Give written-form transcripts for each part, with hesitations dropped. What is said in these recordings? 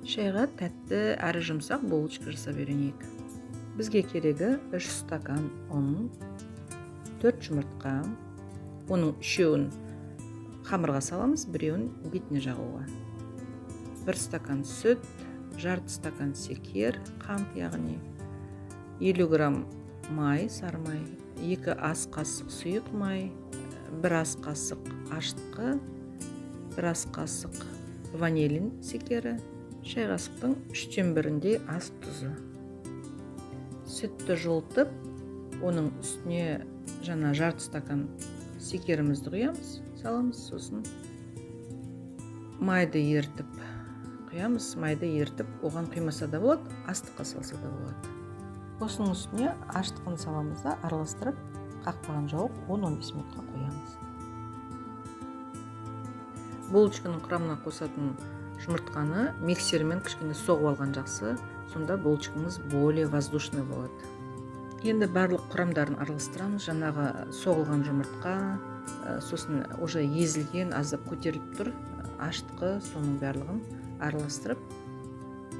Шайға тәтті әрі жұмсақ булочка жасап үйренейік. Бізге керегі 3 стакан ұн, 4 жұмыртқа, оның 3-еуін қамырға саламыз, 1-еуін бетіне жағуға. 1 стакан сүт, жарты стакан секер, қант яғни, 50 грамм май, сары май, 2 ас қасық сұйық май, 1 ас қасық ашытқы, 1 ас қасық ванилин секері, шай қасықтың 1/3-індей ас тұзы. Сүтті жылытып, оның үстіне жаңа жарты стакан секерімізді құямыз, саламыз, сосын майды ертіп құямыз, майды ертіп, оған құймаса да болады, астыққа салса да болады. Осының үстіне ашытқыны саламыз да, араластырып, қақпағын жауып 10-15 минутқа қоямыз. Булочканың құрамына қосатын жұмыртқаны миксермен кішкене соғып алған жақсы, сонда булочкамыз более воздушный болады. Енді барлық құрамдарын араластырамыз, жаңағы соғылған жұмыртқа, сосын уже езілген, аздап көтеріліп тұр, ашытқы, соның барлығын араластырып,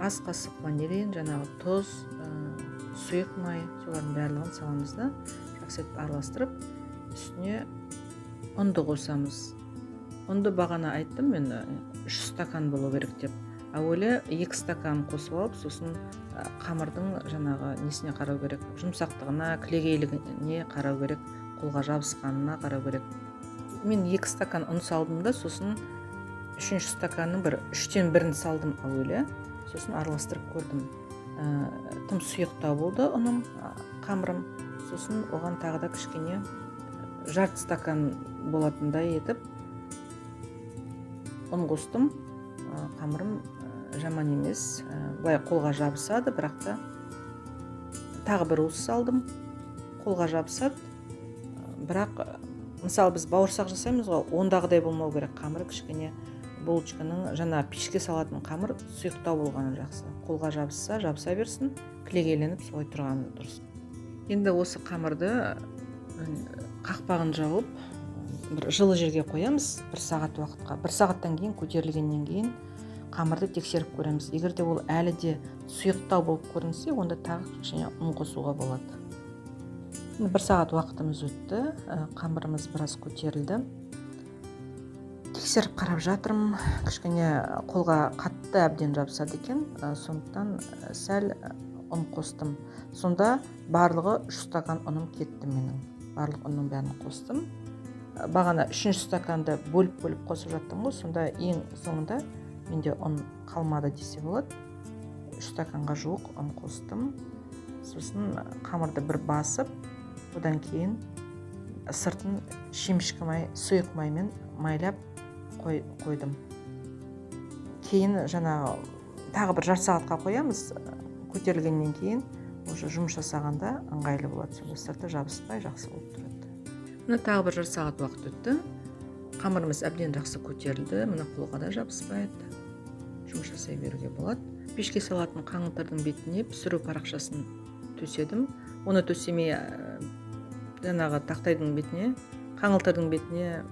ас қасық ванилин, жаңағы тұз, сұйық май, солардың барлығын саламыз да, жақсы етіп араластырып, үстіне ұнды қосамыз. Ұнды бағана айттым мен 3 стакан болу керек деп. Әуелі 2 стакан қосып алып, сосын қамырдың жаңағы несіне қарау керек, жұмсақтығына, кілегейлігіне қарау керек, қолға жабысқанына қарау керек. Мен 2 стакан ұн салдым да, сосын 3-ші стаканның 3/3 салдым әуелі, сосын араластырып көрдім. Тым сұйықтау болды ұным, қамырым, сосын оған тағы да кішкене жарты стакан болатындай етіп ұн қостым. Қамырым жаман емес, былай қолға жабысады, бірақ та тағы бір уыс салдым, қолға жабысады, бірақ мысалы біз бауырсақ жасаймыз ғой, ондағыдай болмау керек, қамыры кішкене булочканың жаңа пешке салатын қамыр сұйықтау болғаны жақсы. Қолға жабыса, жабыса берсін, кілегейленіп солай тұрғаны дұрыс. Енді осы қамырды қақпағын жауып, бір жылы жерге қоямыз 1 сағат уақытқа. 1 сағаттан кейін көтерілгеннен кейін қамырды тексеріп көреміз. Егер де ол әлі де сұйықтау болып көрінсе, онда тағы кішкене ұн қосуға болады. 1 сағат уақытымыз өтті, қамырымыз біраз көтерілді. Тексеріп қарап жатырмын, кішкене қолға қатты әбден жабысады екен, сондықтан сәл ұн қостым. Сонда барлығы 3 стакан ұным кетті менің. Барлық ұнның бәрін қостым. Бағана 3-ші стаканды бөліп қосып жаттым ғой, сонда ең соңында менде ұн қалмады десе болады. 3 стаканға жуық ұн қостым. Сосын қамырды бір басып, одан кейін сыртын шемішкі май, сұйық маймен майлап қойдым. Кейін жаңағы тағы бір жарты сағатқа қоямыз, көтерілгеннен кейін уже жұмыс жасағанда ыңғайлы болады, сонда сырты жабыспай жақсы болып тұрады. Мына тағы бір жарты сағат уақыт өтті. Қамырымыз әбден жақсы көтерілді, мына қолға да жабыспайды. Жұмыс жасай беруге болады. Пешке салатын қаңылтырдың бетіне пісіру парақшасын төседім. Оны төсемей жаңағы тақтайдың бетіне, қаңылтырдың бетіне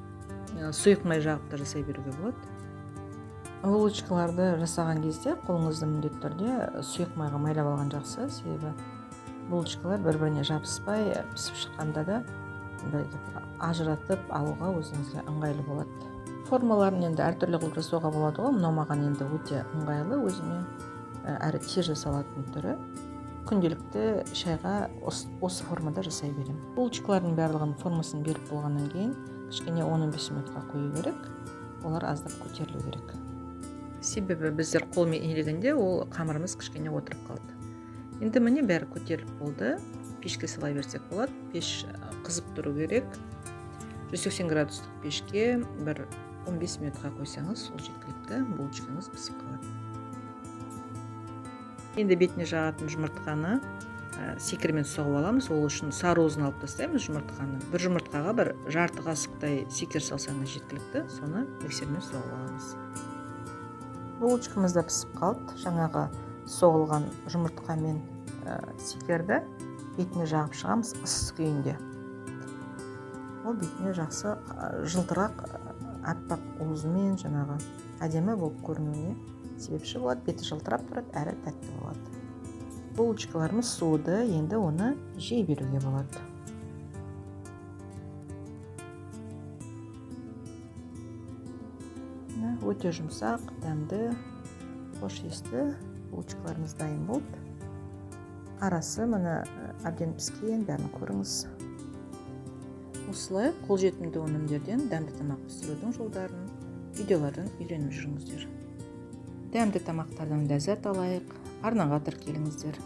сұйық май жағып та жасай беруге болады. Булочкаларды жасаған кезде қолыңызды міндетті түрде сұйық майға майлап алған жақсы, себебі булочкалар бір-біріне жабыспай пісіп шыққанда да ажыратып алуға өзіңізге ыңғайлы болады. Формаларын енді әртүрлі қылып жасауға болады ғой, мынау маған енді өте ыңғайлы, өзіме әрі тез жасалатын түрі. Күнделікті шайға осы формада жасай беремін. Булочкалардың барлығын формасын беріп болғаннан кейін кішкене 10-15 минутқа қою керек, олар аздап көтерілу керек. Себебі біздер қолмен иілгенде ол қамырымыз кішкене отырып қалды. Енді міне бәрі көтеріліп болды. Пешке салай берсек болады. Пеш қызып тұру керек. 180 градустық пешке бір 15 минутқа қойсаңыз, сол жеткілікті, булочкаңыз пісіп қалады. Енді бетіне жағатын жұмыртқаны секермен соғып аламыз. Ол үшін сары уызын алып тастаймыз жұмыртқаны. Бір жұмыртқаға бір жарты қасықтай секер салсаңыз жеткілікті, соны миксермен соғып аламыз. Булочкамыз да пісіп қалды. Жаңағы соғылған жұмыртқа мен секерді бетіне жағып шығамыз ыстық күйінде. Ол бетіне жақсы жылтырақ аппақ уызымен жаңағы әдемі болып көрінуіне себепші болады, беті жылтырап тұрады, әрі тәтті болады. Булочкаларымыз суыды, енді оны жей беруге болады. Өте жұмсақ, дәмді, хош иісті булочкаларымыз дайын болды. Арасы міне әбден піскен, бәрін көріңіз. Осылай қолжетімді өнімдерден дәмді тамақ пісірудің жолдарын, видеолардан үйреніп жүріңіздер. Дәмді тамақтардан ләззат алайық, арнаға тіркеліңіздер.